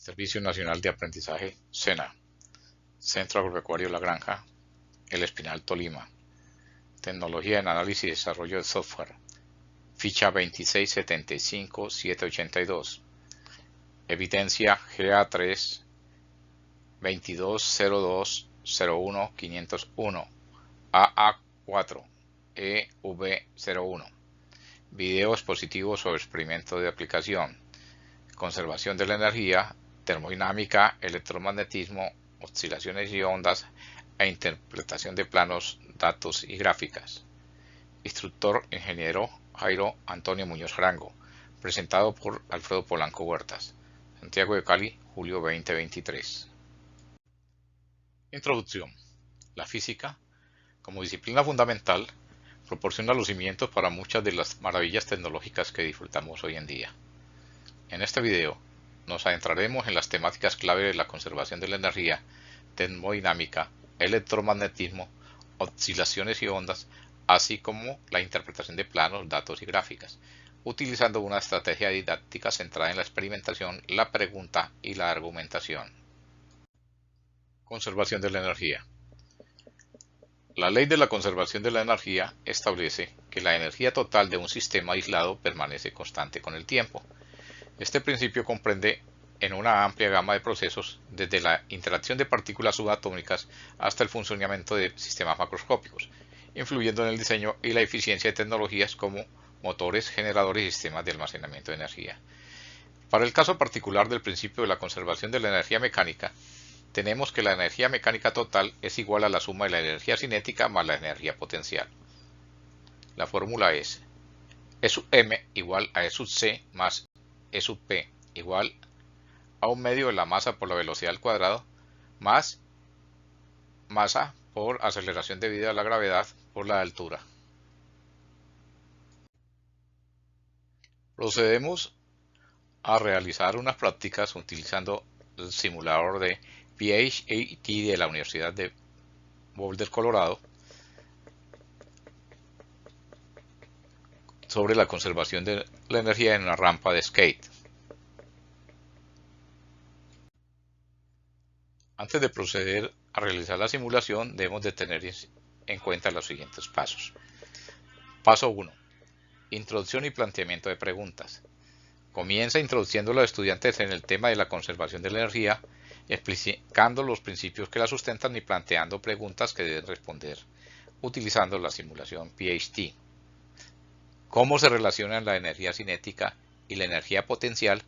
Servicio Nacional de Aprendizaje, SENA, Centro Agropecuario La Granja, El Espinal, Tolima. Tecnología en análisis y desarrollo de software. Ficha 2675782. Evidencia GA3 220201 AA4 EV01. Video expositivo sobre experimento de aplicación. Conservación de la energía, termodinámica, electromagnetismo, oscilaciones y ondas e interpretación de planos, datos y gráficas. Instructor ingeniero Jairo Antonio Muñoz Jarango. Presentado por Alfredo Polanco Huertas. Santiago de Cali, julio 2023. Introducción. La física, como disciplina fundamental, proporciona los cimientos para muchas de las maravillas tecnológicas que disfrutamos hoy en día. En este video nos adentraremos en las temáticas clave de la conservación de la energía, termodinámica, electromagnetismo, oscilaciones y ondas, así como la interpretación de planos, datos y gráficas, utilizando una estrategia didáctica centrada en la experimentación, la pregunta y la argumentación. Conservación de la energía. La ley de la conservación de la energía establece que la energía total de un sistema aislado permanece constante con el tiempo. Este principio comprende en una amplia gama de procesos, desde la interacción de partículas subatómicas hasta el funcionamiento de sistemas macroscópicos, influyendo en el diseño y la eficiencia de tecnologías como motores, generadores y sistemas de almacenamiento de energía. Para el caso particular del principio de la conservación de la energía mecánica, tenemos que la energía mecánica total es igual a la suma de la energía cinética más la energía potencial. La fórmula es E sub m igual a E sub c más E sub p igual a un medio de la masa por la velocidad al cuadrado más masa por aceleración debida a la gravedad por la altura. Procedemos a realizar unas prácticas utilizando el simulador de PhAT de la Universidad de Boulder, Colorado, sobre la conservación de la energía en una rampa de skate. Antes de proceder a realizar la simulación, debemos de tener en cuenta los siguientes pasos. Paso 1. Introducción y planteamiento de preguntas. Comienza introduciendo a los estudiantes en el tema de la conservación de la energía, explicando los principios que la sustentan y planteando preguntas que deben responder utilizando la simulación PhAT. ¿Cómo se relacionan la energía cinética y la energía potencial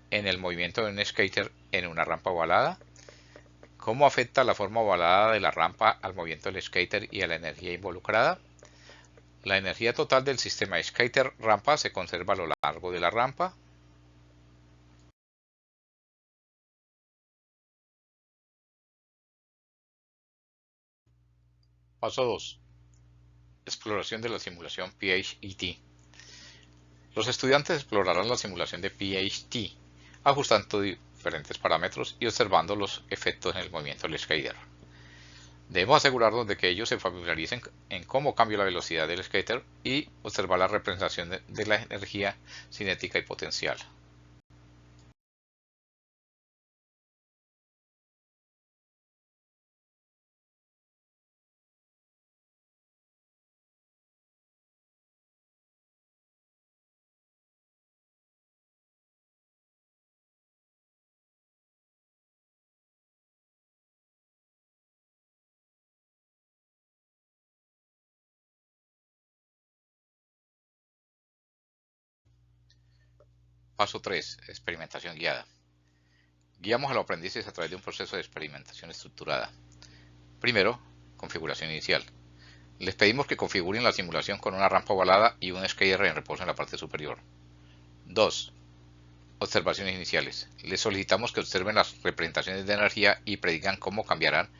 en el movimiento de un skater en una rampa ovalada? ¿Cómo afecta la forma ovalada de la rampa al movimiento del skater y a la energía involucrada? La energía total del sistema skater-rampa se conserva a lo largo de la rampa. Paso 2. Exploración de la simulación PhAT. Los estudiantes explorarán la simulación de PhAT, ajustando diferentes parámetros y observando los efectos en el movimiento del skater. Debemos asegurarnos de que ellos se familiaricen en cómo cambia la velocidad del skater y observar la representación de la energía cinética y potencial. Paso 3. Experimentación guiada. Guiamos a los aprendices a través de un proceso de experimentación estructurada. Primero, configuración inicial. Les pedimos que configuren la simulación con una rampa ovalada y un skater en reposo en la parte superior. 2. Observaciones iniciales. Les solicitamos que observen las representaciones de energía y predigan cómo cambiarán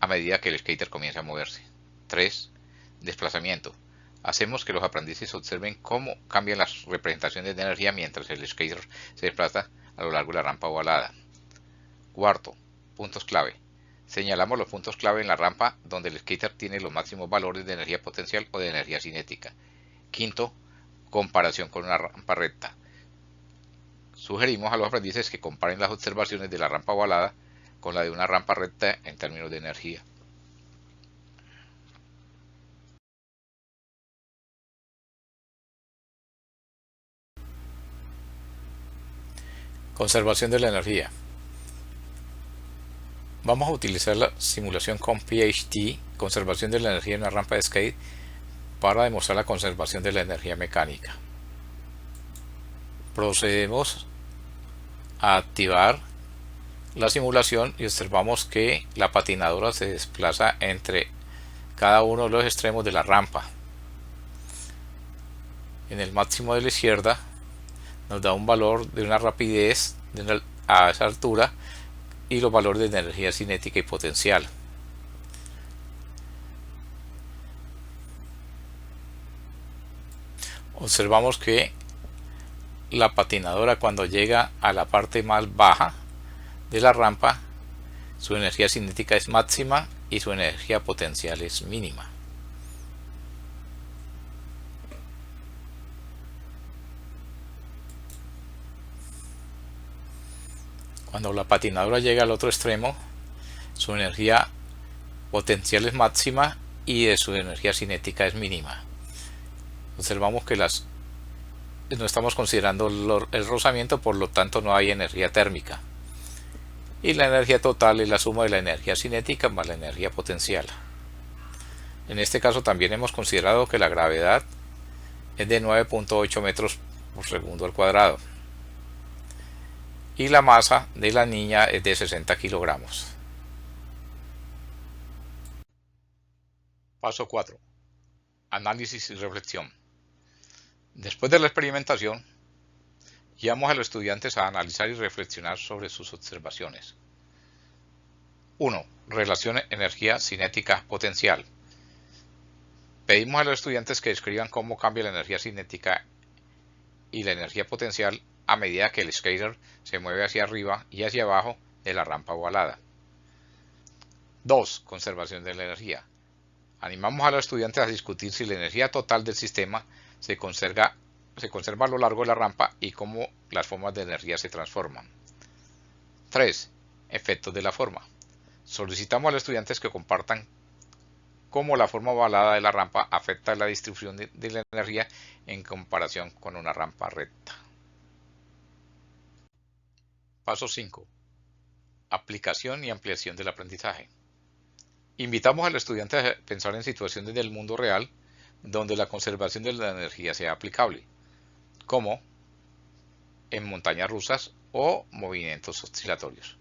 a medida que el skater comience a moverse. 3. Desplazamiento. Hacemos que los aprendices observen cómo cambian las representaciones de energía mientras el skater se desplaza a lo largo de la rampa ovalada. 4. Puntos clave. Señalamos los puntos clave en la rampa donde el skater tiene los máximos valores de energía potencial o de energía cinética. 5. Comparación con una rampa recta. Sugerimos a los aprendices que comparen las observaciones de la rampa ovalada con la de una rampa recta en términos de energía. Conservación de la energía. Vamos a utilizar la simulación con PhD, conservación de la energía en una rampa de skate, para demostrar la conservación de la energía mecánica. Procedemos a activar la simulación y observamos que la patinadora se desplaza entre cada uno de los extremos de la rampa. En el máximo de la izquierda nos da un valor de una rapidez a esa altura y los valores de energía cinética y potencial. Observamos que la patinadora, cuando llega a la parte más baja de la rampa, su energía cinética es máxima y su energía potencial es mínima. Cuando la patinadora llega al otro extremo, su energía potencial es máxima y su energía cinética es mínima. Observamos que no estamos considerando el rozamiento, por lo tanto no hay energía térmica. Y la energía total es la suma de la energía cinética más la energía potencial. En este caso también hemos considerado que la gravedad es de 9.8 metros por segundo al cuadrado. Y la masa de la niña es de 60 kilogramos. Paso 4. Análisis y reflexión. Después de la experimentación, guiamos a los estudiantes a analizar y reflexionar sobre sus observaciones. 1. Relación energía cinética potencial. Pedimos a los estudiantes que describan cómo cambia la energía cinética y la energía potencial a medida que el skater se mueve hacia arriba y hacia abajo de la rampa ovalada. 2. Conservación de la energía. Animamos a los estudiantes a discutir si la energía total del sistema se conserva a lo largo de la rampa y cómo las formas de energía se transforman. 3. Efectos de la forma. Solicitamos a los estudiantes que compartan cómo la forma ovalada de la rampa afecta la distribución de la energía en comparación con una rampa recta. Paso 5. Aplicación y ampliación del aprendizaje. Invitamos al estudiante a pensar en situaciones del mundo real donde la conservación de la energía sea aplicable, como en montañas rusas o movimientos oscilatorios.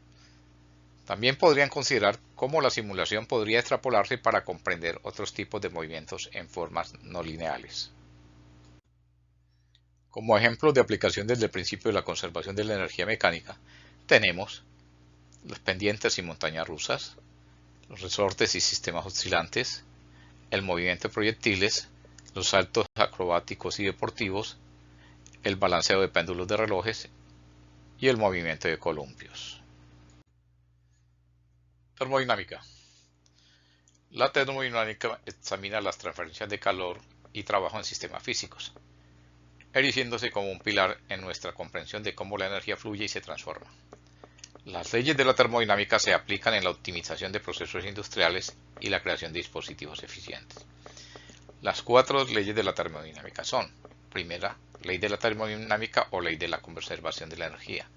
También podrían considerar cómo la simulación podría extrapolarse para comprender otros tipos de movimientos en formas no lineales. Como ejemplos de aplicación desde el principio de la conservación de la energía mecánica, tenemos las pendientes y montañas rusas, los resortes y sistemas oscilantes, el movimiento de proyectiles, los saltos acrobáticos y deportivos, el balanceo de péndulos de relojes y el movimiento de columpios. Termodinámica. La termodinámica examina las transferencias de calor y trabajo en sistemas físicos, erigiéndose como un pilar en nuestra comprensión de cómo la energía fluye y se transforma. Las leyes de la termodinámica se aplican en la optimización de procesos industriales y la creación de dispositivos eficientes. Las 4 leyes de la termodinámica son: primera, ley de la termodinámica o ley de la conservación de la energía,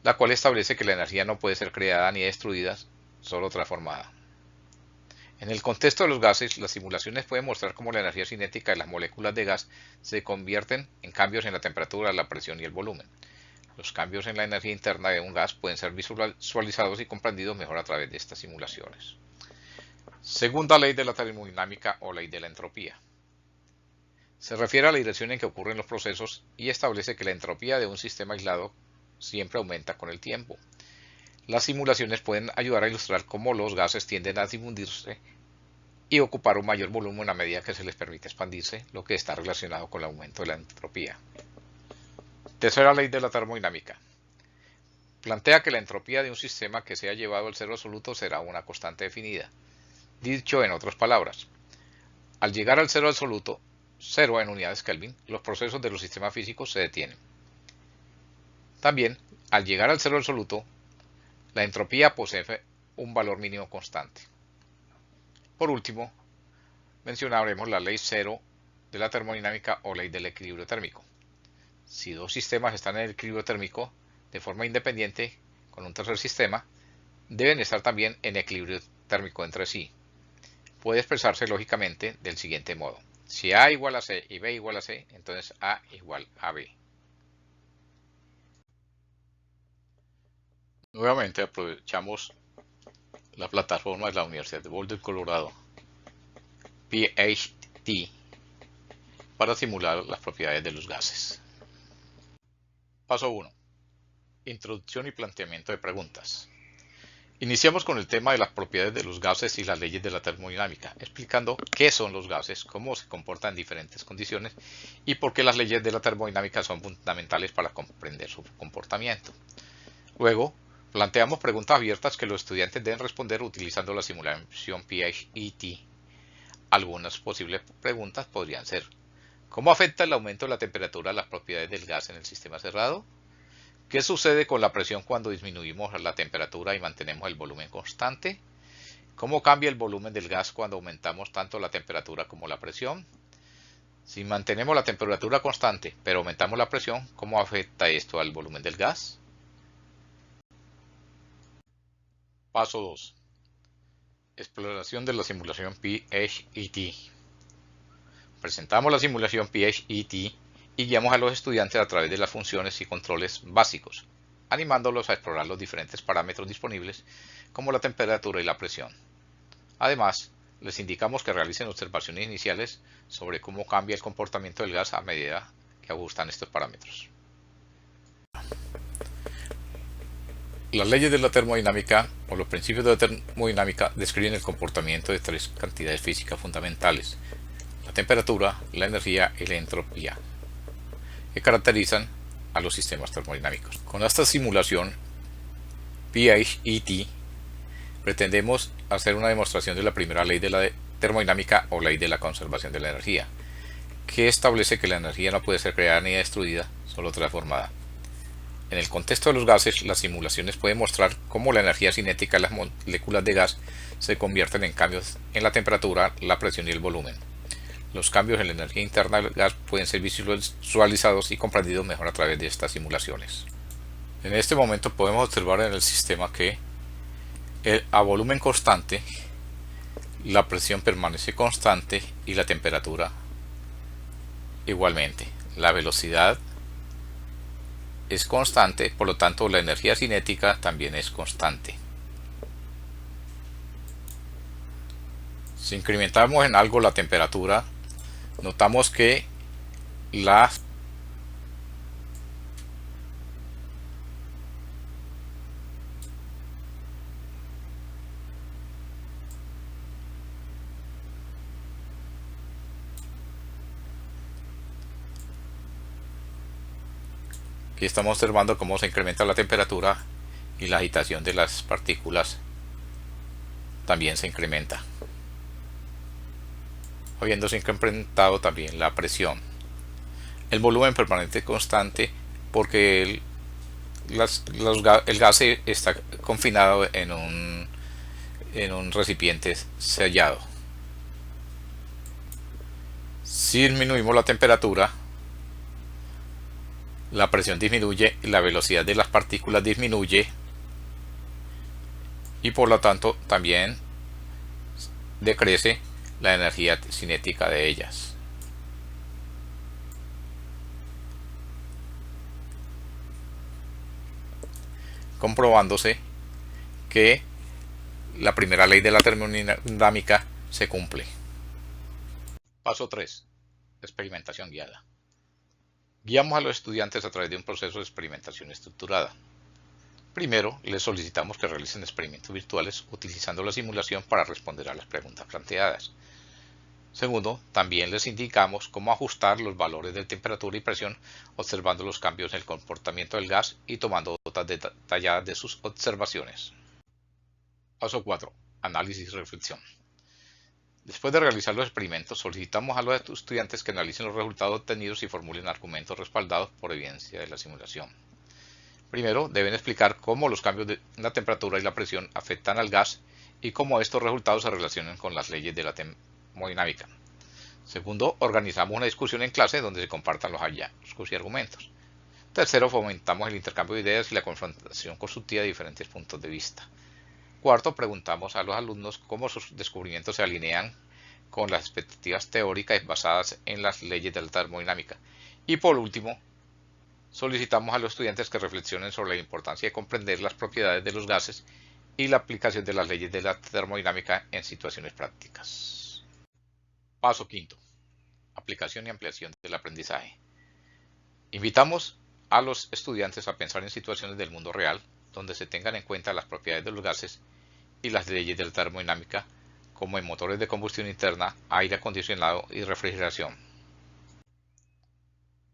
la cual establece que la energía no puede ser creada ni destruida, solo transformada. En el contexto de los gases, las simulaciones pueden mostrar cómo la energía cinética de las moléculas de gas se convierten en cambios en la temperatura, la presión y el volumen. Los cambios en la energía interna de un gas pueden ser visualizados y comprendidos mejor a través de estas simulaciones. Segunda ley de la termodinámica o ley de la entropía. Se refiere a la dirección en que ocurren los procesos y establece que la entropía de un sistema aislado siempre aumenta con el tiempo. Las simulaciones pueden ayudar a ilustrar cómo los gases tienden a difundirse y ocupar un mayor volumen a medida que se les permite expandirse, lo que está relacionado con el aumento de la entropía. Tercera ley de la termodinámica. Plantea que la entropía de un sistema que sea llevado al cero absoluto será una constante definida. Dicho en otras palabras, al llegar al cero absoluto, 0 en unidades Kelvin, los procesos de los sistemas físicos se detienen. También, al llegar al cero absoluto, la entropía posee un valor mínimo constante. Por último, mencionaremos la ley cero de la termodinámica o ley del equilibrio térmico. Si dos sistemas están en el equilibrio térmico de forma independiente con un tercer sistema, deben estar también en equilibrio térmico entre sí. Puede expresarse lógicamente del siguiente modo. Si A igual a C y B igual a C, entonces A igual a B. Nuevamente aprovechamos la plataforma de la Universidad de Boulder, Colorado, PhD, para simular las propiedades de los gases. Paso 1. Introducción y planteamiento de preguntas. Iniciamos con el tema de las propiedades de los gases y las leyes de la termodinámica, explicando qué son los gases, cómo se comportan en diferentes condiciones y por qué las leyes de la termodinámica son fundamentales para comprender su comportamiento. Luego, planteamos preguntas abiertas que los estudiantes deben responder utilizando la simulación PhD. Algunas posibles preguntas podrían ser: ¿cómo afecta el aumento de la temperatura a las propiedades del gas en el sistema cerrado? ¿Qué sucede con la presión cuando disminuimos la temperatura y mantenemos el volumen constante? ¿Cómo cambia el volumen del gas cuando aumentamos tanto la temperatura como la presión? Si mantenemos la temperatura constante pero aumentamos la presión, ¿cómo afecta esto al volumen del gas? Paso 2. Exploración de la simulación PhD. Presentamos la simulación PhD y guiamos a los estudiantes a través de las funciones y controles básicos, animándolos a explorar los diferentes parámetros disponibles, como la temperatura y la presión. Además, les indicamos que realicen observaciones iniciales sobre cómo cambia el comportamiento del gas a medida que ajustan estos parámetros. Las leyes de la termodinámica o los principios de la termodinámica describen el comportamiento de tres cantidades físicas fundamentales: la temperatura, la energía y la entropía, que caracterizan a los sistemas termodinámicos. Con esta simulación PhD pretendemos hacer una demostración de la primera ley de la termodinámica o ley de la conservación de la energía, que establece que la energía no puede ser creada ni destruida, solo transformada. En el contexto de los gases, las simulaciones pueden mostrar cómo la energía cinética de las moléculas de gas se convierten en cambios en la temperatura, la presión y el volumen. Los cambios en la energía interna del gas pueden ser visualizados y comprendidos mejor a través de estas simulaciones. En este momento podemos observar en el sistema que a volumen constante la presión permanece constante y la temperatura igualmente. La velocidad es constante, por lo tanto la energía cinética también es constante. Si incrementamos en algo la temperatura, notamos que aquí estamos observando cómo se incrementa la temperatura y la agitación de las partículas también se incrementa, habiéndose incrementado también la presión. El volumen permanece constante porque el gas está confinado en un recipiente sellado. Si disminuimos la temperatura, la presión disminuye, la velocidad de las partículas disminuye y por lo tanto también decrece la energía cinética de ellas. Comprobándose que la primera ley de la termodinámica se cumple. Paso 3. Experimentación guiada. Guiamos a los estudiantes a través de un proceso de experimentación estructurada. Primero, les solicitamos que realicen experimentos virtuales utilizando la simulación para responder a las preguntas planteadas. Segundo, también les indicamos cómo ajustar los valores de temperatura y presión observando los cambios en el comportamiento del gas y tomando notas detalladas de sus observaciones. Paso 4. Análisis y reflexión. Después de realizar los experimentos, solicitamos a los estudiantes que analicen los resultados obtenidos y formulen argumentos respaldados por evidencia de la simulación. Primero, deben explicar cómo los cambios de la temperatura y la presión afectan al gas y cómo estos resultados se relacionan con las leyes de la termodinámica. Segundo, organizamos una discusión en clase donde se compartan los hallazgos y argumentos. Tercero, fomentamos el intercambio de ideas y la confrontación constructiva de diferentes puntos de vista. Cuarto, preguntamos a los alumnos cómo sus descubrimientos se alinean con las expectativas teóricas basadas en las leyes de la termodinámica. Y por último, solicitamos a los estudiantes que reflexionen sobre la importancia de comprender las propiedades de los gases y la aplicación de las leyes de la termodinámica en situaciones prácticas. Paso quinto. Aplicación y ampliación del aprendizaje. Invitamos a los estudiantes a pensar en situaciones del mundo real donde se tengan en cuenta las propiedades de los gases y las leyes de la termodinámica, como en motores de combustión interna, aire acondicionado y refrigeración.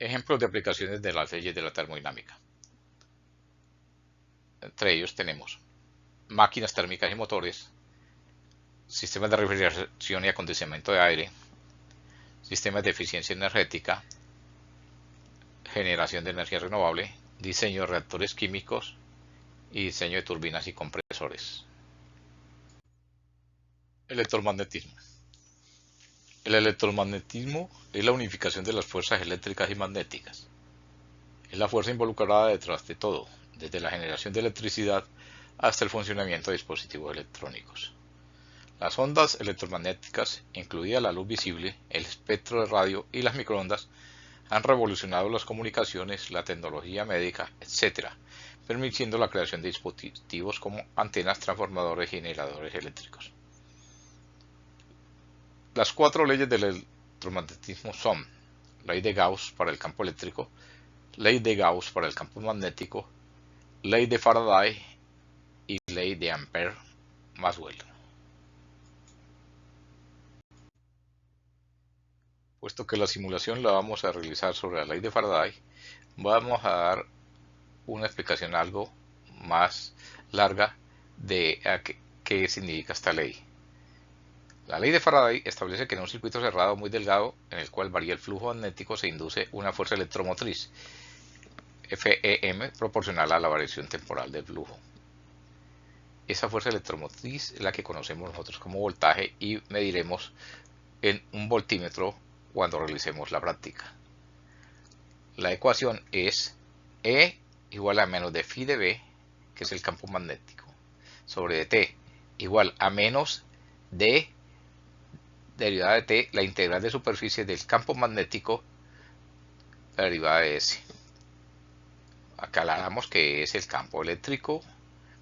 Ejemplos de aplicaciones de las leyes de la termodinámica. Entre ellos tenemos máquinas térmicas y motores, sistemas de refrigeración y acondicionamiento de aire, sistemas de eficiencia energética, generación de energía renovable, diseño de reactores químicos y diseño de turbinas y compresores. Electromagnetismo. El electromagnetismo es la unificación de las fuerzas eléctricas y magnéticas. Es la fuerza involucrada detrás de todo, desde la generación de electricidad hasta el funcionamiento de dispositivos electrónicos. Las ondas electromagnéticas, incluida la luz visible, el espectro de radio y las microondas, han revolucionado las comunicaciones, la tecnología médica, etc., permitiendo la creación de dispositivos como antenas, transformadores y generadores eléctricos. Las cuatro leyes del electromagnetismo son: ley de Gauss para el campo eléctrico, ley de Gauss para el campo magnético, ley de Faraday y ley de Ampère-Maxwell. Puesto que la simulación la vamos a realizar sobre la ley de Faraday, vamos a dar una explicación algo más larga de qué significa esta ley. La ley de Faraday establece que en un circuito cerrado muy delgado, en el cual varía el flujo magnético, se induce una fuerza electromotriz, FEM, proporcional a la variación temporal del flujo. Esa fuerza electromotriz es la que conocemos nosotros como voltaje y mediremos en un voltímetro cuando realicemos la práctica. La ecuación es E igual a menos de phi de B, que es el campo magnético, sobre T igual a menos D derivada de T, la integral de superficie del campo magnético derivada de S. Aclaramos que es el campo eléctrico,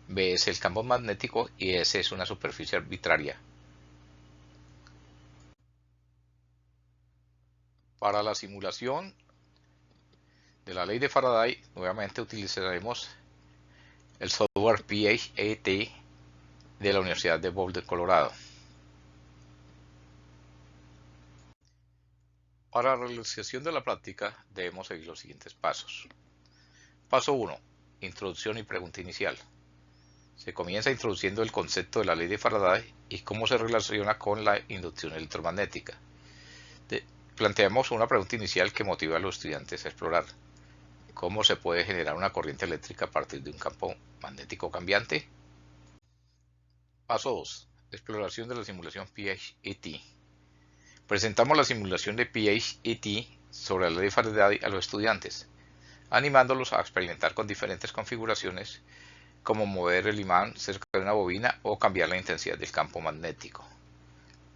B es el campo magnético y S es una superficie arbitraria. Para la simulación de la ley de Faraday, nuevamente utilizaremos el software PHET de la Universidad de Boulder, Colorado. Para la realización de la práctica debemos seguir los siguientes pasos. Paso 1. Introducción y pregunta inicial. Se comienza introduciendo el concepto de la ley de Faraday y cómo se relaciona con la inducción electromagnética. Planteamos una pregunta inicial que motiva a los estudiantes a explorar: ¿cómo se puede generar una corriente eléctrica a partir de un campo magnético cambiante? Paso 2. Exploración de la simulación PHET. Presentamos la simulación de PHET sobre la ley de Faraday a los estudiantes, animándolos a experimentar con diferentes configuraciones, como mover el imán cerca de una bobina o cambiar la intensidad del campo magnético.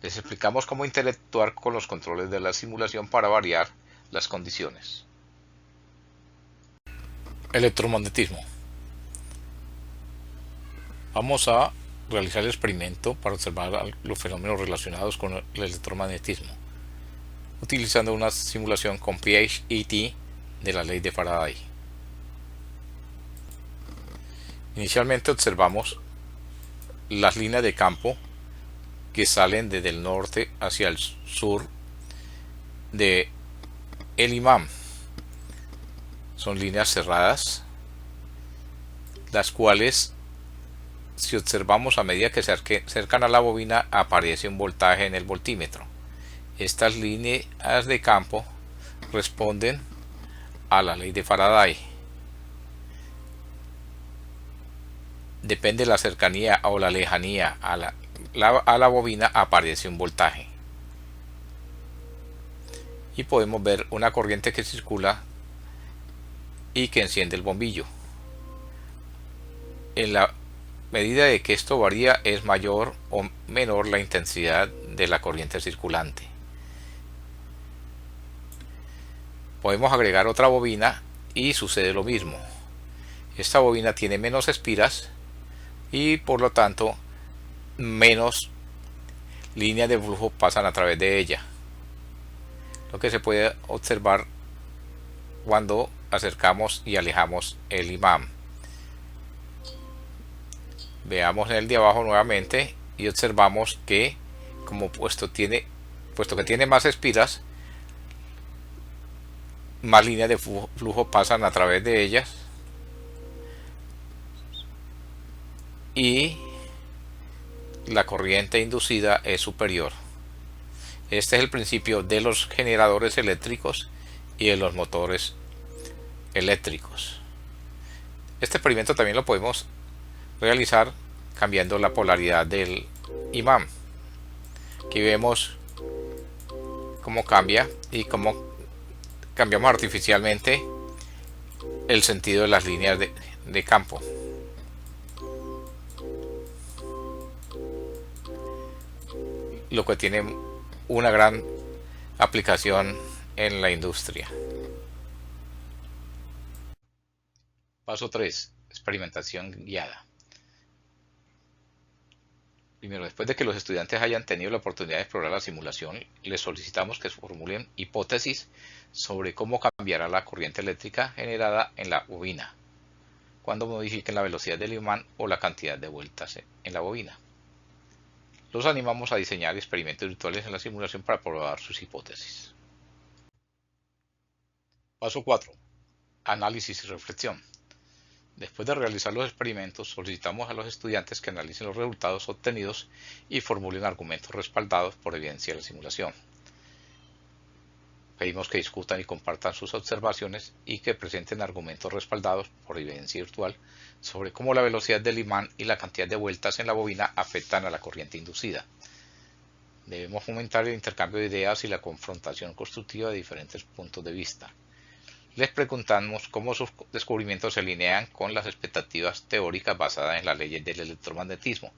Les explicamos cómo interactuar con los controles de la simulación para variar las condiciones. Electromagnetismo. Vamos a realizar el experimento para observar los fenómenos relacionados con el electromagnetismo, utilizando una simulación con PHET de la ley de Faraday. Inicialmente observamos las líneas de campo que salen desde el norte hacia el sur de el imán. Son líneas cerradas, las cuales, si observamos a medida que se acercan a la bobina, aparece un voltaje en el voltímetro. Estas líneas de campo responden a la ley de Faraday. depende de la cercanía o la lejanía a la bobina, aparece un voltaje. Y podemos ver una corriente que circula y que enciende el bombillo. En la medida de que esto varía, es mayor o menor la intensidad de la corriente circulante. Podemos agregar otra bobina y sucede lo mismo. Esta bobina tiene menos espiras y por lo tanto menos líneas de flujo pasan a través de ella, lo que se puede observar cuando acercamos y alejamos el imán. Veamos el de abajo nuevamente y observamos que puesto que tiene más espiras, más líneas de flujo pasan a través de ellas y la corriente inducida es superior. Este es el principio de los generadores eléctricos y de los motores eléctricos. Este experimento también lo podemos realizar cambiando la polaridad del imán. Aquí vemos cómo cambia y cómo cambiamos artificialmente el sentido de las líneas de campo. Lo que tiene una gran aplicación en la industria. Paso 3. Experimentación guiada. Primero, después de que los estudiantes hayan tenido la oportunidad de explorar la simulación, les solicitamos que formulen hipótesis sobre cómo cambiará la corriente eléctrica generada en la bobina cuando modifiquen la velocidad del imán o la cantidad de vueltas en la bobina. Los animamos a diseñar experimentos virtuales en la simulación para probar sus hipótesis. Paso 4. Análisis y reflexión. Después de realizar los experimentos, solicitamos a los estudiantes que analicen los resultados obtenidos y formulen argumentos respaldados por evidencia de la simulación. Pedimos que discutan y compartan sus observaciones y que presenten argumentos respaldados por evidencia virtual sobre cómo la velocidad del imán y la cantidad de vueltas en la bobina afectan a la corriente inducida. Debemos fomentar el intercambio de ideas y la confrontación constructiva de diferentes puntos de vista. Les preguntamos cómo sus descubrimientos se alinean con las expectativas teóricas basadas en las leyes del electromagnetismo.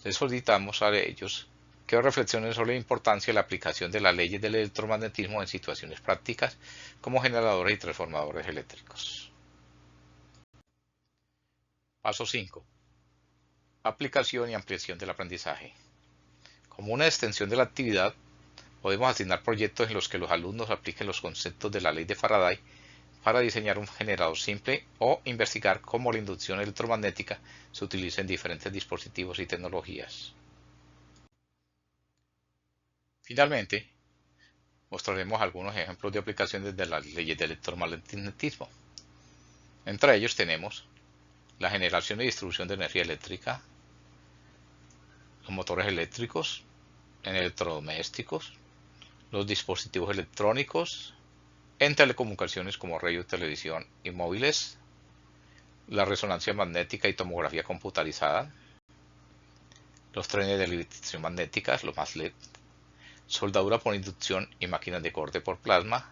Les solicitamos a ellos que reflexionen sobre la importancia de la aplicación de las leyes del electromagnetismo en situaciones prácticas como generadores y transformadores eléctricos. Paso 5. Aplicación y ampliación del aprendizaje. Como una extensión de la actividad, podemos asignar proyectos en los que los alumnos apliquen los conceptos de la ley de Faraday para diseñar un generador simple o investigar cómo la inducción electromagnética se utiliza en diferentes dispositivos y tecnologías. Finalmente, mostraremos algunos ejemplos de aplicaciones de las leyes del electromagnetismo. Entre ellos tenemos la generación y distribución de energía eléctrica, los motores eléctricos, en electrodomésticos, los dispositivos electrónicos, en telecomunicaciones como radio, televisión y móviles, la resonancia magnética y tomografía computarizada, los trenes de levitación magnética, los MASLET, soldadura por inducción y máquinas de corte por plasma,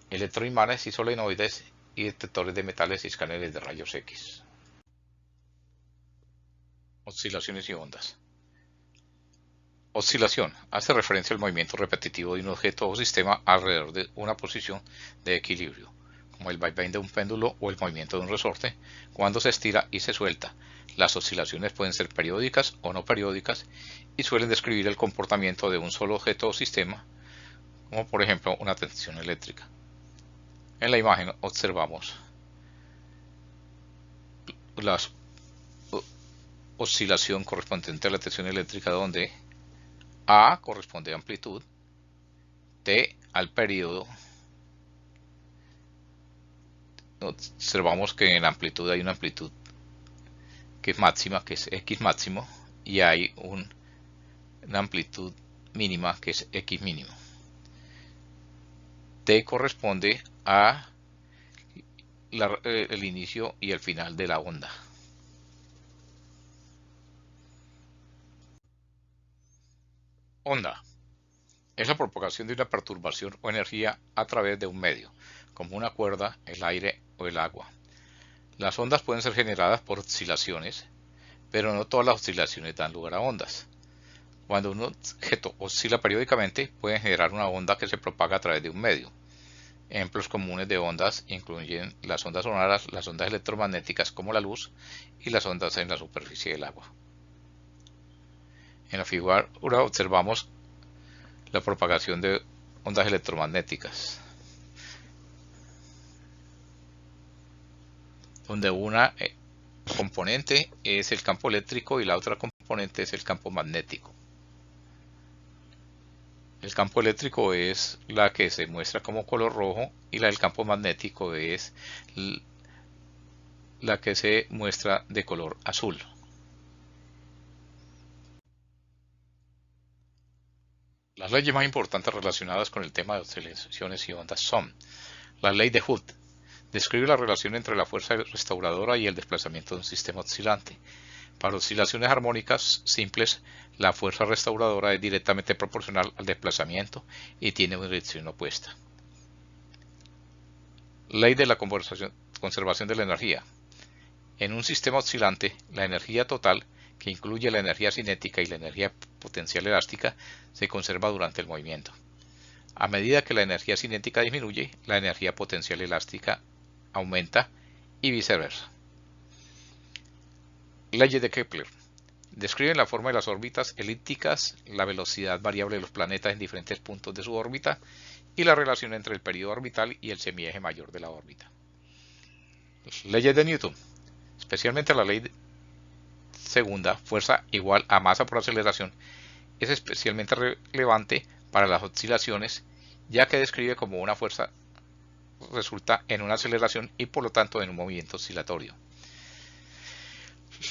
electroimanes y solenoides y detectores de metales y escáneres de rayos X. Oscilaciones y ondas. Oscilación hace referencia al movimiento repetitivo de un objeto o sistema alrededor de una posición de equilibrio, como el vaivén de un péndulo o el movimiento de un resorte, cuando se estira y se suelta. Las oscilaciones pueden ser periódicas o no periódicas y suelen describir el comportamiento de un solo objeto o sistema, como por ejemplo una tensión eléctrica. En la imagen observamos la oscilación correspondiente a la tensión eléctrica, donde A corresponde a amplitud, T al periodo. Observamos que en la amplitud hay una amplitud que es máxima, que es X máximo, y hay una amplitud mínima que es X mínimo. T corresponde a el inicio y el final de la onda. Onda es la propagación de una perturbación o energía a través de un medio, como una cuerda, el aire o el agua. Las ondas pueden ser generadas por oscilaciones, pero no todas las oscilaciones dan lugar a ondas. Cuando un objeto oscila periódicamente, puede generar una onda que se propaga a través de un medio. Ejemplos comunes de ondas incluyen las ondas sonoras, las ondas electromagnéticas como la luz y las ondas en la superficie del agua. En la figura observamos la propagación de ondas electromagnéticas, donde una componente es el campo eléctrico y la otra componente es el campo magnético. El campo eléctrico es la que se muestra como color rojo y la del campo magnético es la que se muestra de color azul. Las leyes más importantes relacionadas con el tema de oscilaciones y ondas son: la ley de Hooke describe la relación entre la fuerza restauradora y el desplazamiento de un sistema oscilante. Para oscilaciones armónicas simples, la fuerza restauradora es directamente proporcional al desplazamiento y tiene una dirección opuesta. Ley de la conservación de la energía. En un sistema oscilante, la energía total, que incluye la energía cinética y la energía potencial elástica, se conserva durante el movimiento. A medida que la energía cinética disminuye, la energía potencial elástica aumenta y viceversa. Leyes de Kepler. Describen la forma de las órbitas elípticas, la velocidad variable de los planetas en diferentes puntos de su órbita y la relación entre el período orbital y el semieje mayor de la órbita. Leyes de Newton. Especialmente la ley segunda, fuerza igual a masa por aceleración, es especialmente relevante para las oscilaciones, ya que describe cómo una fuerza resulta en una aceleración y por lo tanto en un movimiento oscilatorio.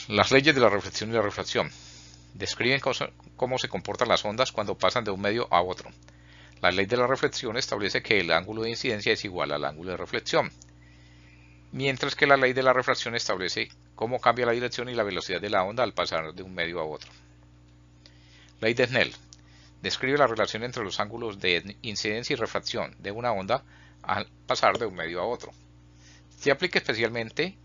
Las leyes de la reflexión y la refracción describen cómo se comportan las ondas cuando pasan de un medio a otro. La ley de la reflexión establece que el ángulo de incidencia es igual al ángulo de reflexión, mientras que la ley de la refracción establece cómo cambia la dirección y la velocidad de la onda al pasar de un medio a otro. Ley de Snell describe la relación entre los ángulos de incidencia y refracción de una onda al pasar de un medio a otro. Se aplica especialmente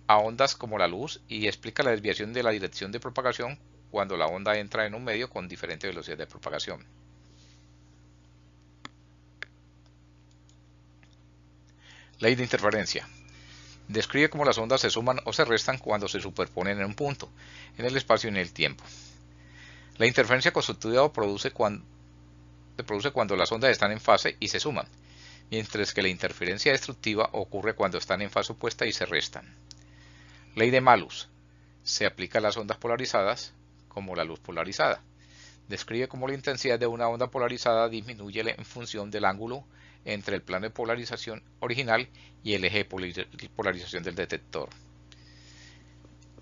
a ondas como la luz y explica la desviación de la dirección de propagación cuando la onda entra en un medio con diferente velocidad de propagación. Ley de interferencia. Describe cómo las ondas se suman o se restan cuando se superponen en un punto, en el espacio y en el tiempo. La interferencia constructiva se produce cuando las ondas están en fase y se suman, mientras que la interferencia destructiva ocurre cuando están en fase opuesta y se restan. Ley de Malus. Se aplica a las ondas polarizadas, como la luz polarizada. Describe cómo la intensidad de una onda polarizada disminuye en función del ángulo entre el plano de polarización original y el eje de polarización del detector.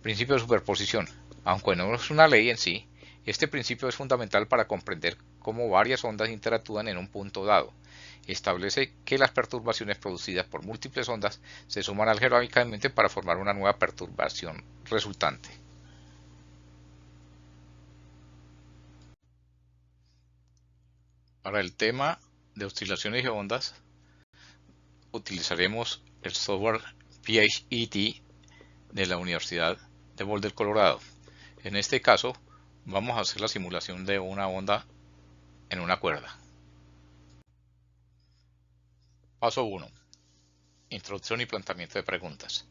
Principio de superposición. Aunque no es una ley en sí, este principio es fundamental para comprender cómo varias ondas interactúan en un punto dado. Establece que las perturbaciones producidas por múltiples ondas se suman algebraicamente para formar una nueva perturbación resultante. Para el tema de oscilaciones y ondas, utilizaremos el software PHET de la Universidad de Boulder, Colorado. En este caso, vamos a hacer la simulación de una onda en una cuerda. Paso 1. Introducción y planteamiento de preguntas.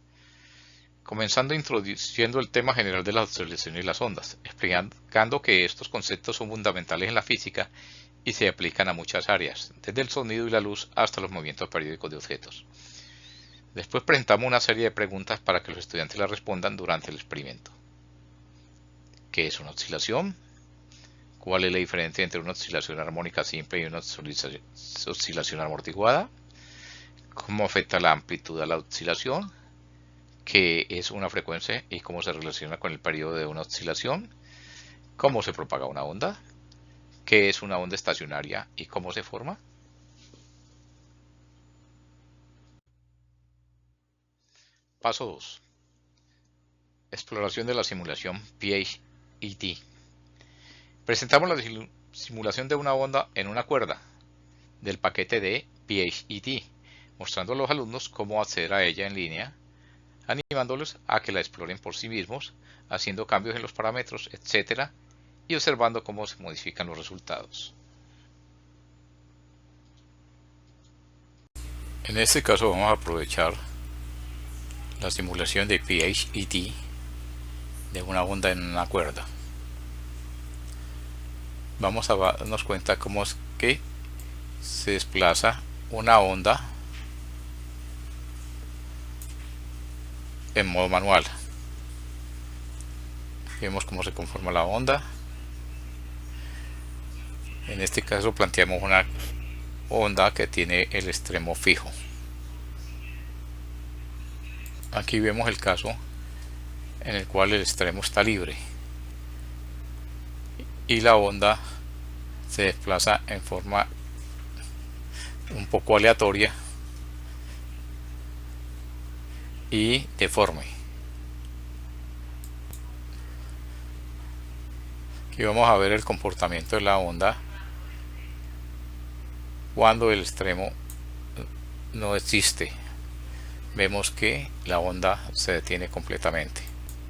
Comenzando introduciendo el tema general de las oscilaciones y las ondas, explicando que estos conceptos son fundamentales en la física y se aplican a muchas áreas, desde el sonido y la luz hasta los movimientos periódicos de objetos. Después presentamos una serie de preguntas para que los estudiantes las respondan durante el experimento. ¿Qué es una oscilación? ¿Cuál es la diferencia entre una oscilación armónica simple y una oscilación amortiguada? ¿Cómo afecta la amplitud a la oscilación? ¿Qué es una frecuencia y cómo se relaciona con el periodo de una oscilación? ¿Cómo se propaga una onda? ¿Qué es una onda estacionaria y cómo se forma? Paso 2. Exploración de la simulación PHET. Presentamos la simulación de una onda en una cuerda del paquete de PHET, mostrando a los alumnos cómo acceder a ella en línea, animándolos a que la exploren por sí mismos, haciendo cambios en los parámetros, etc., y observando cómo se modifican los resultados. En este caso vamos a aprovechar la simulación de PHET de una onda en una cuerda. Vamos a darnos cuenta cómo es que se desplaza una onda en modo manual. Vemos cómo se conforma la onda. En este caso planteamos una onda que tiene el extremo fijo. Aquí vemos el caso en el cual el extremo está libre y la onda se desplaza en forma un poco aleatoria y deforme. Aquí vamos a ver el comportamiento de la onda cuando el extremo no existe. Vemos que la onda se detiene completamente.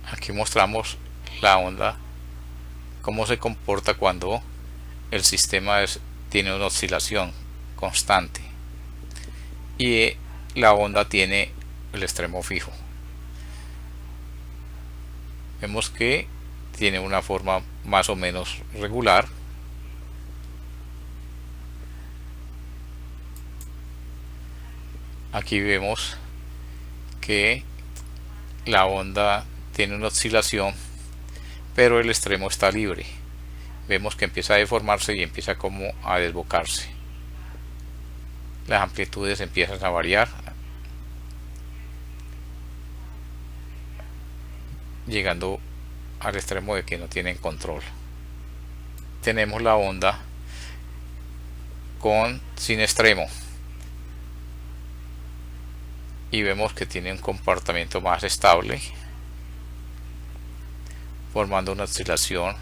Aquí mostramos la onda, cómo se comporta cuando el sistema tiene una oscilación constante y la onda tiene el extremo fijo. Vemos que tiene una forma más o menos regular. Aquí vemos que la onda tiene una oscilación, pero el extremo está libre. Vemos que empieza a deformarse y empieza como a desbocarse. Las amplitudes empiezan a variar, llegando al extremo de que no tienen control. Tenemos la onda sin extremo y vemos que tiene un comportamiento más estable, formando una oscilación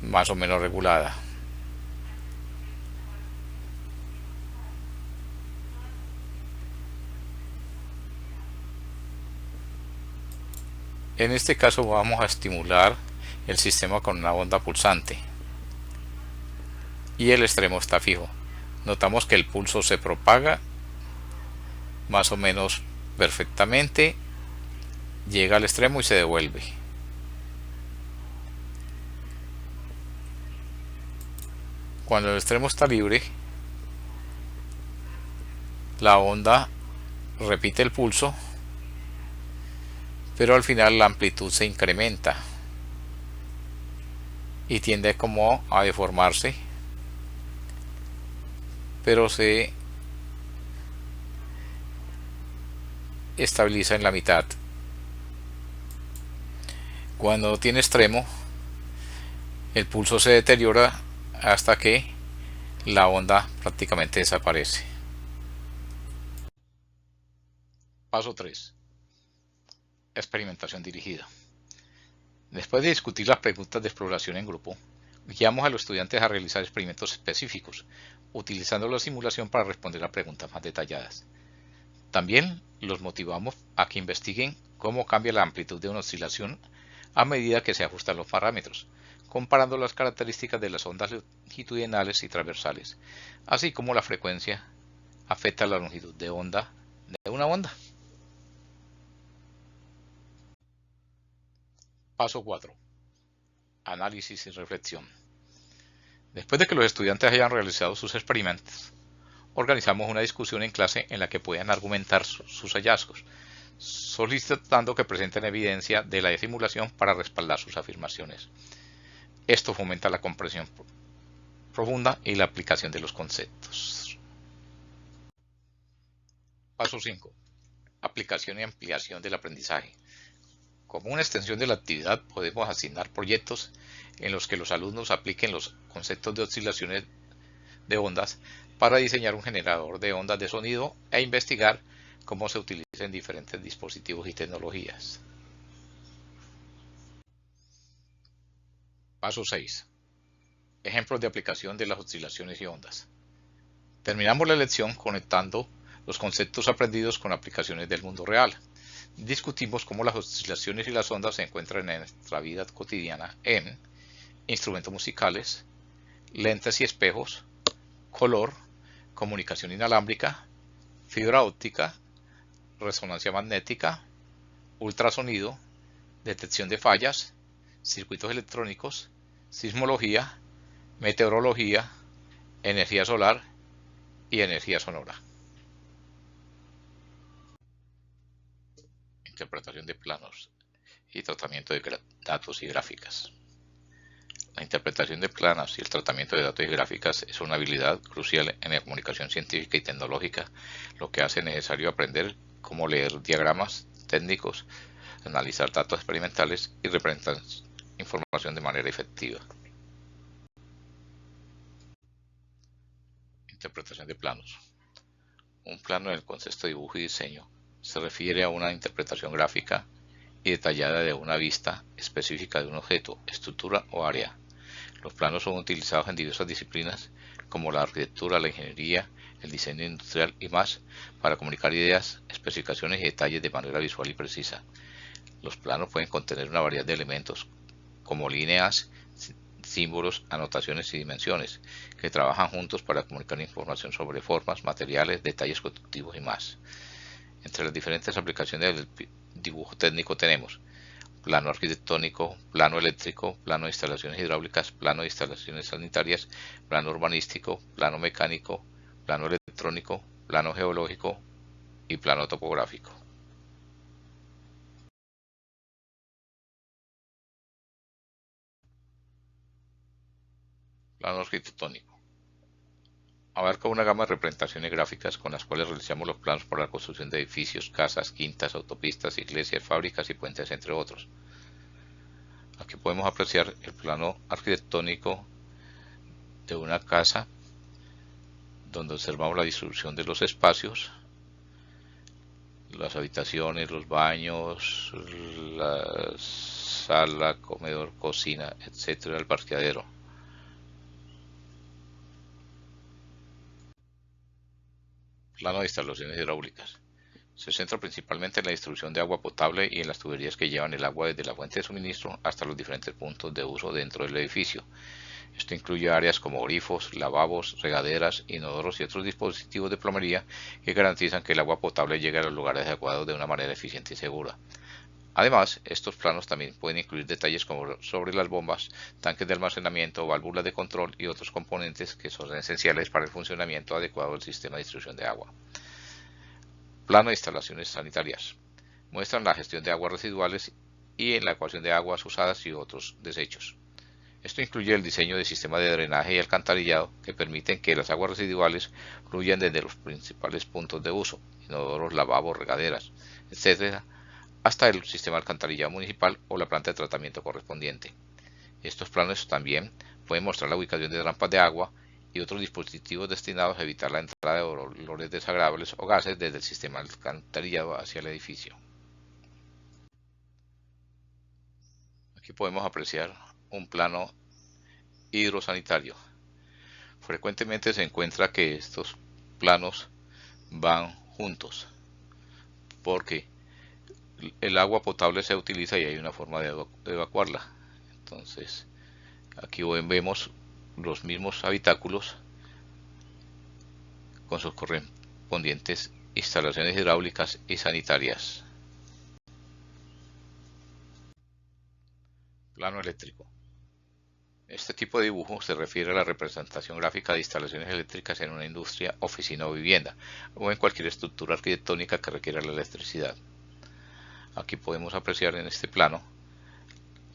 más o menos regulada. En este caso vamos a estimular el sistema con una onda pulsante y el extremo está fijo. Notamos que el pulso se propaga más o menos perfectamente, llega al extremo y se devuelve. Cuando el extremo está libre, la onda repite el pulso, pero al final la amplitud se incrementa y tiende como a deformarse, pero se estabiliza en la mitad. Cuando tiene extremo, el pulso se deteriora hasta que la onda prácticamente desaparece. Paso 3. Experimentación dirigida. Después de discutir las preguntas de exploración en grupo, guiamos a los estudiantes a realizar experimentos específicos, utilizando la simulación para responder a preguntas más detalladas. También los motivamos a que investiguen cómo cambia la amplitud de una oscilación a medida que se ajustan los parámetros, comparando las características de las ondas longitudinales y transversales, así como la frecuencia afecta la longitud de onda de una onda. Paso 4. Análisis y reflexión. Después de que los estudiantes hayan realizado sus experimentos, organizamos una discusión en clase en la que puedan argumentar sus hallazgos, solicitando que presenten evidencia de la simulación para respaldar sus afirmaciones. Esto fomenta la comprensión profunda y la aplicación de los conceptos. Paso 5. Aplicación y ampliación del aprendizaje. Como una extensión de la actividad, podemos asignar proyectos en los que los alumnos apliquen los conceptos de oscilaciones de ondas para diseñar un generador de ondas de sonido e investigar cómo se utiliza en diferentes dispositivos y tecnologías. Paso 6. Ejemplos de aplicación de las oscilaciones y ondas. Terminamos la lección conectando los conceptos aprendidos con aplicaciones del mundo real. Discutimos cómo las oscilaciones y las ondas se encuentran en nuestra vida cotidiana en instrumentos musicales, lentes y espejos, color, comunicación inalámbrica, fibra óptica, resonancia magnética, ultrasonido, detección de fallas, circuitos electrónicos, sismología, meteorología, energía solar y energía sonora. Interpretación de planos y tratamiento de datos y gráficas. La interpretación de planos y el tratamiento de datos y gráficas es una habilidad crucial en la comunicación científica y tecnológica, lo que hace necesario aprender cómo leer diagramas técnicos, analizar datos experimentales y representar información de manera efectiva. Interpretación de planos. Un plano en el concepto de dibujo y diseño se refiere a una interpretación gráfica y detallada de una vista específica de un objeto, estructura o área. Los planos son utilizados en diversas disciplinas como la arquitectura, la ingeniería, el diseño industrial y más para comunicar ideas, especificaciones y detalles de manera visual y precisa. Los planos pueden contener una variedad de elementos como líneas, símbolos, anotaciones y dimensiones que trabajan juntos para comunicar información sobre formas, materiales, detalles constructivos y más. Entre las diferentes aplicaciones del dibujo técnico tenemos plano arquitectónico, plano eléctrico, plano de instalaciones hidráulicas, plano de instalaciones sanitarias, plano urbanístico, plano mecánico, plano electrónico, plano geológico y plano topográfico. Plano arquitectónico. Abarca una gama de representaciones gráficas con las cuales realizamos los planos para la construcción de edificios, casas, quintas, autopistas, iglesias, fábricas y puentes, entre otros. Aquí podemos apreciar el plano arquitectónico de una casa donde observamos la distribución de los espacios, las habitaciones, los baños, la sala, comedor, cocina, etcétera, el parqueadero. Plano de instalaciones hidráulicas. Se centra principalmente en la distribución de agua potable y en las tuberías que llevan el agua desde la fuente de suministro hasta los diferentes puntos de uso dentro del edificio. Esto incluye áreas como grifos, lavabos, regaderas, inodoros y otros dispositivos de plomería que garantizan que el agua potable llegue a los lugares adecuados de una manera eficiente y segura. Además, estos planos también pueden incluir detalles como sobre las bombas, tanques de almacenamiento, válvulas de control y otros componentes que son esenciales para el funcionamiento adecuado del sistema de distribución de agua. Plano de instalaciones sanitarias. Muestran la gestión de aguas residuales y en la ecuación de aguas usadas y otros desechos. Esto incluye el diseño de sistemas de drenaje y alcantarillado que permiten que las aguas residuales fluyan desde los principales puntos de uso, inodoros, lavabos, regaderas, etc., hasta el sistema de alcantarillado municipal o la planta de tratamiento correspondiente. Estos planos también pueden mostrar la ubicación de trampas de agua y otros dispositivos destinados a evitar la entrada de olores desagradables o gases desde el sistema de alcantarillado hacia el edificio. Aquí podemos apreciar un plano hidrosanitario. Frecuentemente se encuentra que estos planos van juntos porque el agua potable se utiliza y hay una forma de evacuarla. Entonces, aquí vemos los mismos habitáculos con sus correspondientes instalaciones hidráulicas y sanitarias. Plano eléctrico. Este tipo de dibujo se refiere a la representación gráfica de instalaciones eléctricas en una industria, oficina o vivienda, o en cualquier estructura arquitectónica que requiera la electricidad. Aquí podemos apreciar en este plano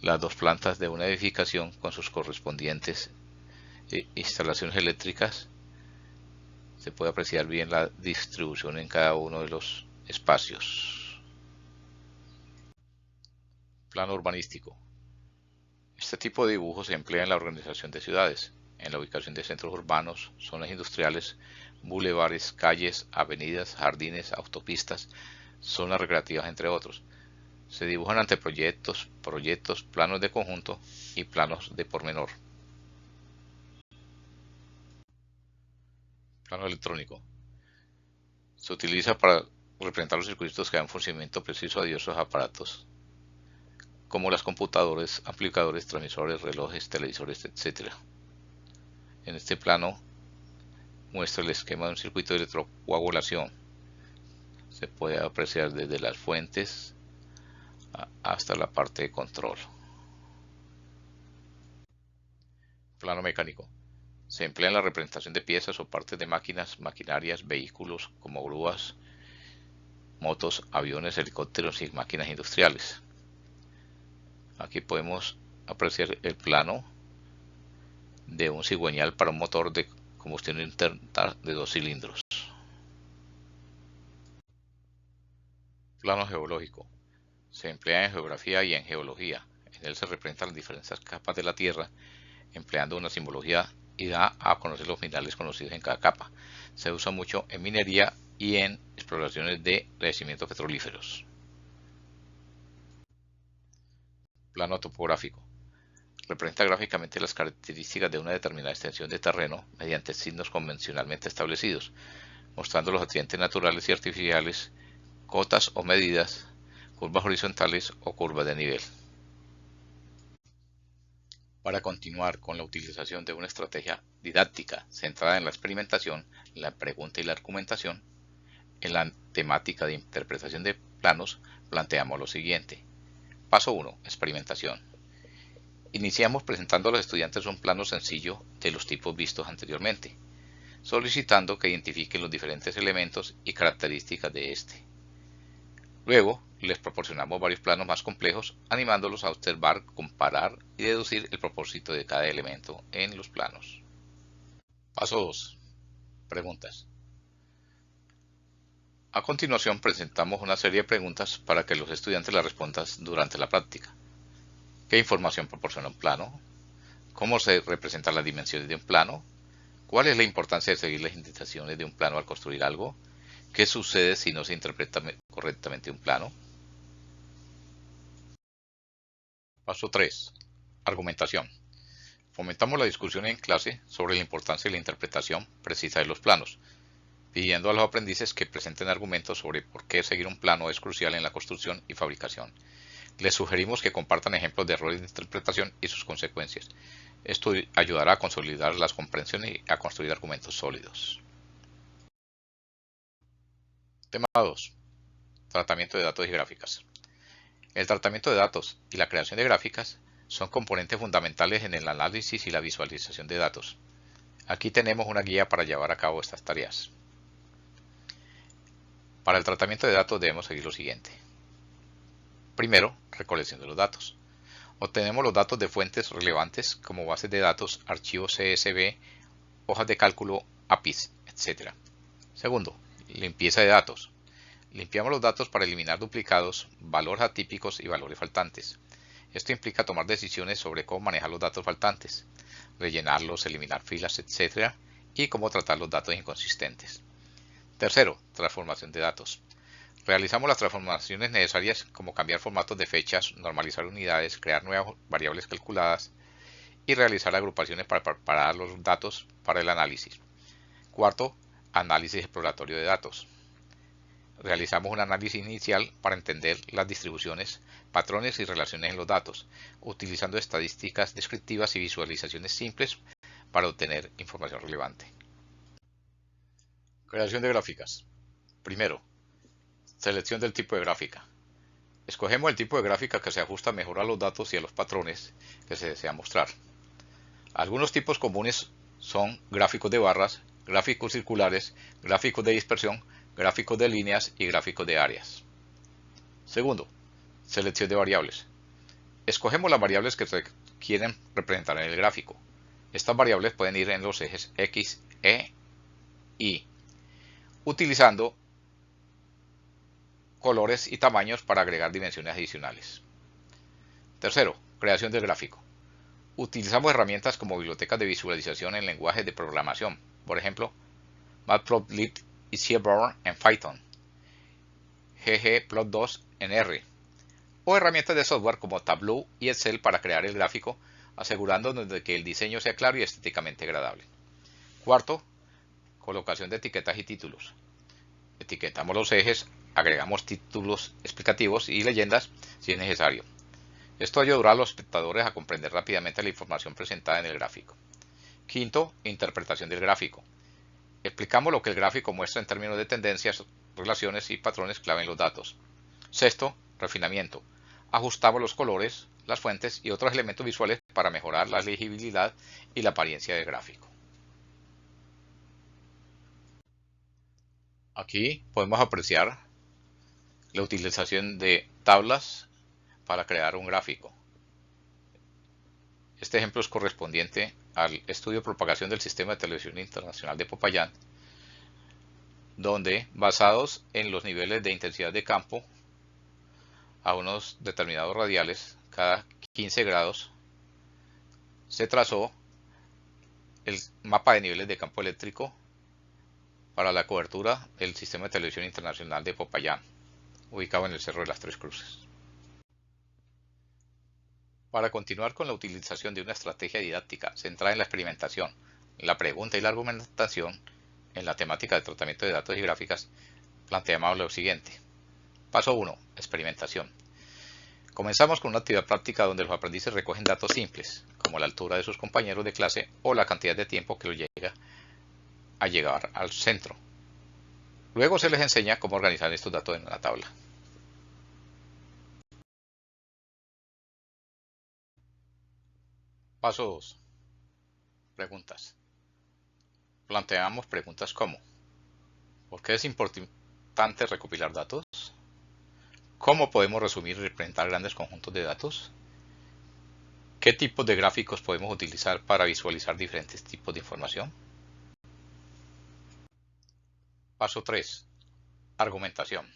las dos plantas de una edificación con sus correspondientes instalaciones eléctricas. Se puede apreciar bien la distribución en cada uno de los espacios. Plano urbanístico. Este tipo de dibujo se emplea en la organización de ciudades, en la ubicación de centros urbanos, zonas industriales, bulevares, calles, avenidas, jardines, autopistas, zonas recreativas, entre otros. Se dibujan anteproyectos, proyectos, planos de conjunto y planos de pormenor. Plano electrónico. Se utiliza para representar los circuitos que dan funcionamiento preciso a diversos aparatos, como las computadoras, amplificadores, transmisores, relojes, televisores, etc. En este plano muestra el esquema de un circuito de electrocoagulación. Se puede apreciar desde las fuentes hasta la parte de control. Plano mecánico. Se emplea en la representación de piezas o partes de máquinas, maquinarias, vehículos como grúas, motos, aviones, helicópteros y máquinas industriales. Aquí podemos apreciar el plano de un cigüeñal para un motor de combustión interna de 2 cilindros. Plano geológico. Se emplea en geografía y en geología. En él se representan las diferentes capas de la Tierra, empleando una simbología y da a conocer los minerales conocidos en cada capa. Se usa mucho en minería y en exploraciones de yacimientos petrolíferos. Plano topográfico. Representa gráficamente las características de una determinada extensión de terreno mediante signos convencionalmente establecidos, mostrando los accidentes naturales y artificiales, cotas o medidas, curvas horizontales o curvas de nivel. Para continuar con la utilización de una estrategia didáctica centrada en la experimentación, la pregunta y la argumentación, en la temática de interpretación de planos planteamos lo siguiente. Paso 1. Experimentación. Iniciamos presentando a los estudiantes un plano sencillo de los tipos vistos anteriormente, solicitando que identifiquen los diferentes elementos y características de este. Luego, les proporcionamos varios planos más complejos, animándolos a observar, comparar y deducir el propósito de cada elemento en los planos. Paso 2. Preguntas. A continuación presentamos una serie de preguntas para que los estudiantes las respondan durante la práctica. ¿Qué información proporciona un plano? ¿Cómo se representan las dimensiones de un plano? ¿Cuál es la importancia de seguir las indicaciones de un plano al construir algo? ¿Qué sucede si no se interpreta correctamente un plano? Paso 3. Argumentación. Fomentamos la discusión en clase sobre la importancia de la interpretación precisa de los planos, pidiendo a los aprendices que presenten argumentos sobre por qué seguir un plano es crucial en la construcción y fabricación. Les sugerimos que compartan ejemplos de errores de interpretación y sus consecuencias. Esto ayudará a consolidar las comprensiones y a construir argumentos sólidos. Tema 2. Tratamiento de datos y gráficas. El tratamiento de datos y la creación de gráficas son componentes fundamentales en el análisis y la visualización de datos. Aquí tenemos una guía para llevar a cabo estas tareas. Para el tratamiento de datos debemos seguir lo siguiente. Primero, recolección de los datos. Obtenemos los datos de fuentes relevantes como bases de datos, archivos CSV, hojas de cálculo, APIs, etc. Segundo, limpieza de datos. Limpiamos los datos para eliminar duplicados, valores atípicos y valores faltantes. Esto implica tomar decisiones sobre cómo manejar los datos faltantes, rellenarlos, eliminar filas, etc. y cómo tratar los datos inconsistentes. Tercero, transformación de datos. Realizamos las transformaciones necesarias como cambiar formatos de fechas, normalizar unidades, crear nuevas variables calculadas y realizar agrupaciones para preparar los datos para el análisis. Cuarto, análisis exploratorio de datos. Realizamos un análisis inicial para entender las distribuciones, patrones y relaciones en los datos, utilizando estadísticas descriptivas y visualizaciones simples para obtener información relevante. Creación de gráficas. Primero, selección del tipo de gráfica. Escogemos el tipo de gráfica que se ajusta mejor a los datos y a los patrones que se desea mostrar. Algunos tipos comunes son gráficos de barras, gráficos circulares, gráficos de dispersión, gráficos de líneas y gráficos de áreas. Segundo, selección de variables. Escogemos las variables que se quieren representar en el gráfico. Estas variables pueden ir en los ejes X, Y, utilizando colores y tamaños para agregar dimensiones adicionales. Tercero, creación del gráfico. Utilizamos herramientas como bibliotecas de visualización en lenguajes de programación, por ejemplo, Matplotlib y Seaborn en Python, ggplot2 en R, o herramientas de software como Tableau y Excel para crear el gráfico, asegurándonos de que el diseño sea claro y estéticamente agradable. Cuarto, colocación de etiquetas y títulos. Etiquetamos los ejes, agregamos títulos explicativos y leyendas si es necesario. Esto ayudará a los espectadores a comprender rápidamente la información presentada en el gráfico. Quinto, interpretación del gráfico. Explicamos lo que el gráfico muestra en términos de tendencias, relaciones y patrones clave en los datos. Sexto, refinamiento. Ajustamos los colores, las fuentes y otros elementos visuales para mejorar la legibilidad y la apariencia del gráfico. Aquí podemos apreciar la utilización de tablas para crear un gráfico. Este ejemplo es correspondiente al estudio de propagación del Sistema de Televisión Internacional de Popayán, donde, basados en los niveles de intensidad de campo a unos determinados radiales cada 15 grados, se trazó el mapa de niveles de campo eléctrico para la cobertura del Sistema de Televisión Internacional de Popayán, ubicado en el Cerro de las Tres Cruces. Para continuar con la utilización de una estrategia didáctica centrada en la experimentación, la pregunta y la argumentación en la temática de tratamiento de datos y gráficas, planteamos lo siguiente. Paso 1. Experimentación. Comenzamos con una actividad práctica donde los aprendices recogen datos simples, como la altura de sus compañeros de clase o la cantidad de tiempo que los llega a llegar al centro. Luego se les enseña cómo organizar estos datos en una tabla. Paso 2. Preguntas. Planteamos preguntas como: ¿por qué es importante recopilar datos? ¿Cómo podemos resumir y representar grandes conjuntos de datos? ¿Qué tipos de gráficos podemos utilizar para visualizar diferentes tipos de información? Paso 3. Argumentación.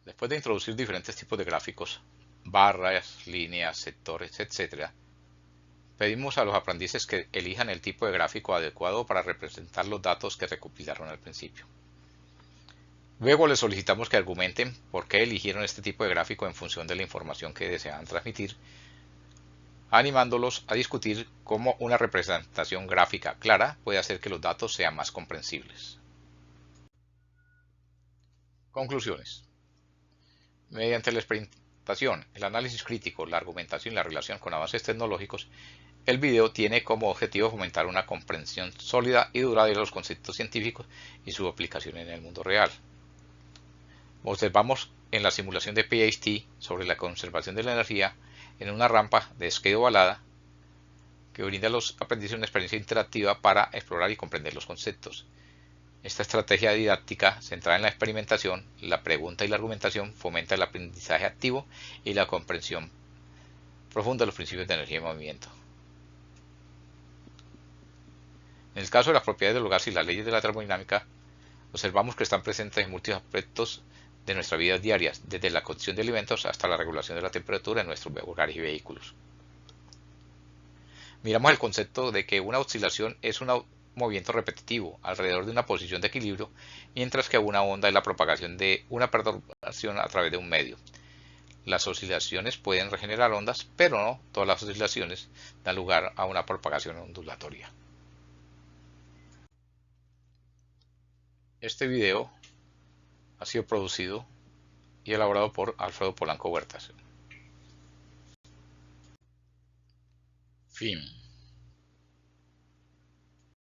Después de introducir diferentes tipos de gráficos, barras, líneas, sectores, etc., pedimos a los aprendices que elijan el tipo de gráfico adecuado para representar los datos que recopilaron al principio. Luego les solicitamos que argumenten por qué eligieron este tipo de gráfico en función de la información que desean transmitir, animándolos a discutir cómo una representación gráfica clara puede hacer que los datos sean más comprensibles. Conclusiones. Mediante la experimentación, el análisis crítico, la argumentación y la relación con avances tecnológicos, el video tiene como objetivo fomentar una comprensión sólida y duradera de los conceptos científicos y su aplicación en el mundo real. Observamos en la simulación de PhD sobre la conservación de la energía en una rampa de skate ovalada que brinda a los aprendices una experiencia interactiva para explorar y comprender los conceptos. Esta estrategia didáctica centrada en la experimentación, la pregunta y la argumentación fomenta el aprendizaje activo y la comprensión profunda de los principios de energía y movimiento. En el caso de las propiedades de los gases y las leyes de la termodinámica, observamos que están presentes en múltiples aspectos de nuestras vidas diarias, desde la cocción de alimentos hasta la regulación de la temperatura en nuestros hogares y vehículos. Miramos el concepto de que una oscilación es un movimiento repetitivo alrededor de una posición de equilibrio, mientras que una onda es la propagación de una perturbación a través de un medio. Las oscilaciones pueden regenerar ondas, pero no todas las oscilaciones dan lugar a una propagación ondulatoria. Este video ha sido producido y elaborado por Alfredo Polanco Huertas. Fin.